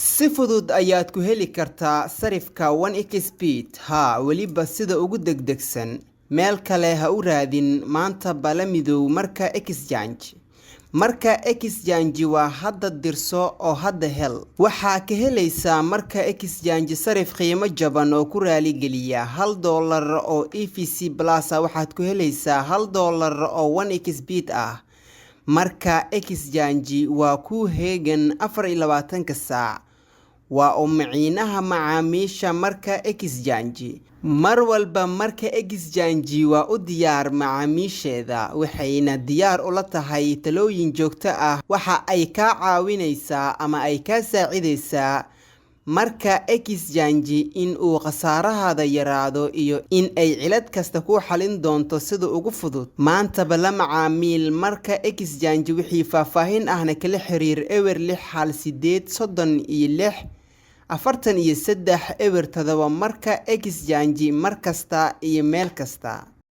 Si fudud ayaad ku heli kartaa sarifka 1xBet weliba sida ugu degdegsan. Meel kale ha u raadin, maanta bala midow marka exchange. Marka exchange waa hadda dirso oo hadda hel. Waxaa ka helaysaa marka exchange sarif qiimo jaban oo ku raali geliya $1 oo EVC Plus waxaad ku helaysaa $1 oo 1xBet ah. Marka exchange waa ku heegan 24 saac. waa maciinaha macaamiisha marka exchange. Mar walba marka exchange waa u diyaar macaamiisheeda, waxayna diyaar ula tahay talooyin joogto ah. Waxa ay ka caawinaysaa ama ay ka saacidaysaa marka exchange in uu khasaarahaada yaraado iyo in ay cilad kasta ku xalin doonto sida ugu fudud. Maanta bala macaamiil marka exchange wixii faahfaahin ahna kala xiriir ewer 6 836 43 marka exchange mar kasta iyo meel kasta.